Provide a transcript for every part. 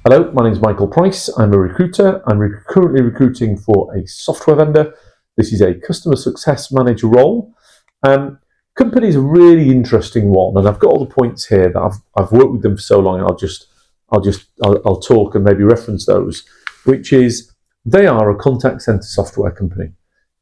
Hello, my name is Michael Price. I'm a recruiter. I'm currently recruiting for a software vendor. This is a customer success manager role. Company is a really interesting one, and I've got all the points here that I've worked with them for so long. I'll talk and maybe reference those. Which is, they are a contact center software company.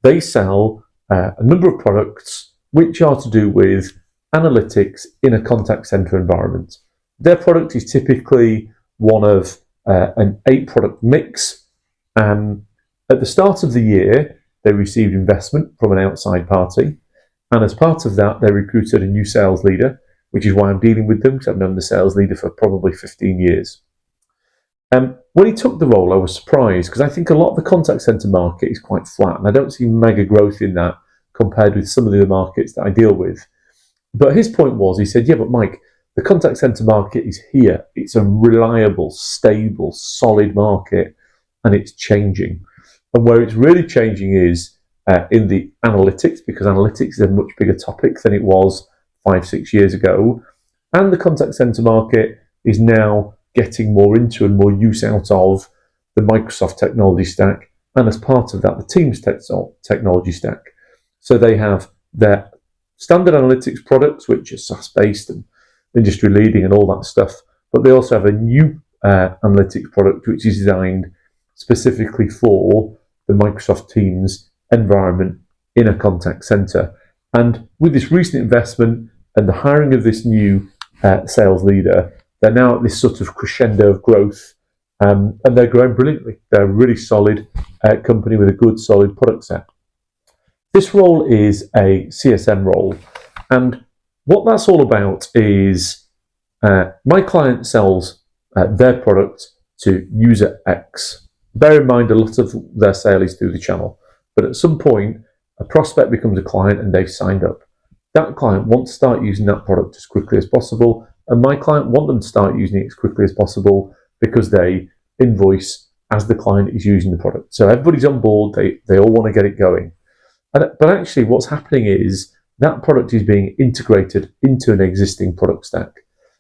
They sell a number of products which are to do with analytics in a contact center environment. Their product is typically one of an 8-product mix. At the start of the year, they received investment from an outside party, and as part of that, they recruited a new sales leader, which is why I'm dealing with them, because I've known the sales leader for probably 15 years. When he took the role, I was surprised, because I think a lot of the contact center market is quite flat, and I don't see mega growth in that compared with some of the markets that I deal with. But his point was, he said, yeah, but Mike, the contact center market is here. It's a reliable, stable, solid market, and it's changing. And where it's really changing is in the analytics, because analytics is a much bigger topic than it was 5-6 years ago. And the contact center market is now getting more into and more use out of the Microsoft technology stack, and as part of that, the Teams technology stack. So they have their standard analytics products, which are SaaS-based and industry leading and all that stuff, but they also have a new analytics product which is designed specifically for the Microsoft Teams environment in a contact center. And with this recent investment and the hiring of this new sales leader, they're now at this sort of crescendo of growth, and they're growing brilliantly. They're a really solid company with a good, solid product set. This role is a CSM role, and what that's all about is my client sells their product to user X. Bear in mind, a lot of their sale is through the channel, but at some point, a prospect becomes a client and they've signed up. That client wants to start using that product as quickly as possible, and my client want them to start using it as quickly as possible because they invoice as the client is using the product. So everybody's on board, they all want to get it going. But actually what's happening is that product is being integrated into an existing product stack.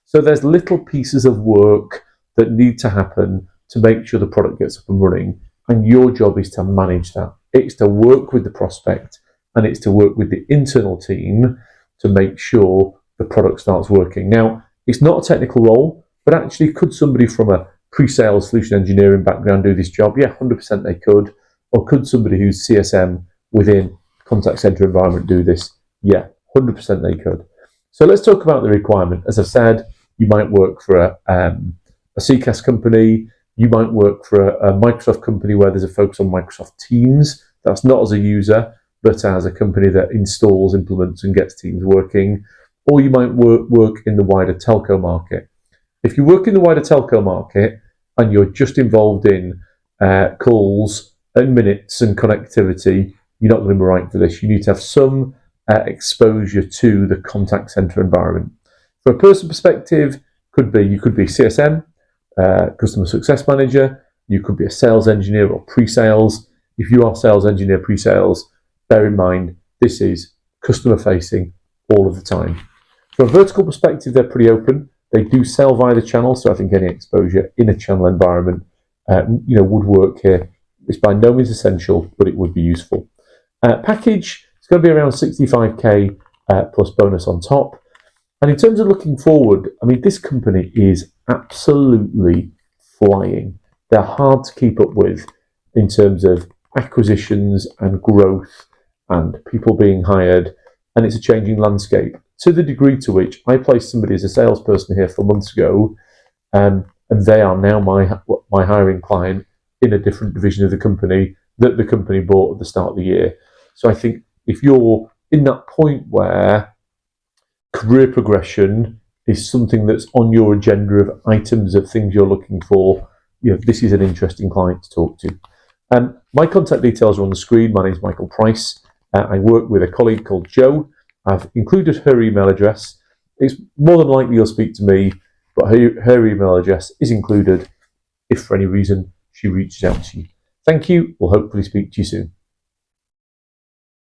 So there's little pieces of work that need to happen to make sure the product gets up and running, and your job is to manage that. It's to work with the prospect, and it's to work with the internal team to make sure the product starts working. Now, it's not a technical role, but actually could somebody from a pre-sales solution engineering background do this job? Yeah, 100% they could. Or could somebody who's CSM within contact center environment do this? Yeah, 100% they could. So let's talk about the requirement. As I've said, you might work for a CcaaS company. You might work for a Microsoft company where there's a focus on Microsoft Teams. That's not as a user, but as a company that installs, implements, and gets Teams working. Or you might work in the wider telco market. If you work in the wider telco market and you're just involved in calls and minutes and connectivity, you're not going to be right for this. You need to have some exposure to the contact center environment. From a person perspective, you could be CSM, customer success manager, you could be a sales engineer or pre-sales. If you are sales engineer, pre-sales, bear in mind this is customer facing all of the time. From a vertical perspective, they're pretty open. They do sell via the channel, so I think any exposure in a channel environment would work here. It's by no means essential, but it would be useful. Package, it's going to be around 65k plus bonus on top. And in terms of looking forward, I mean, this company is absolutely flying. They're hard to keep up with in terms of acquisitions and growth and people being hired, and it's a changing landscape to the degree to which I placed somebody as a salesperson here 4 months ago, and they are now my hiring client in a different division of the company that the company bought at the start of the year. So I think if you're in that point where career progression is something that's on your agenda of items of things you're looking for, this is an interesting client to talk to. My contact details are on the screen. My name is Michael Price. I work with a colleague called Jo. I've included her email address. It's more than likely you'll speak to me, but her email address is included if for any reason she reaches out to you. Thank you. We'll hopefully speak to you soon.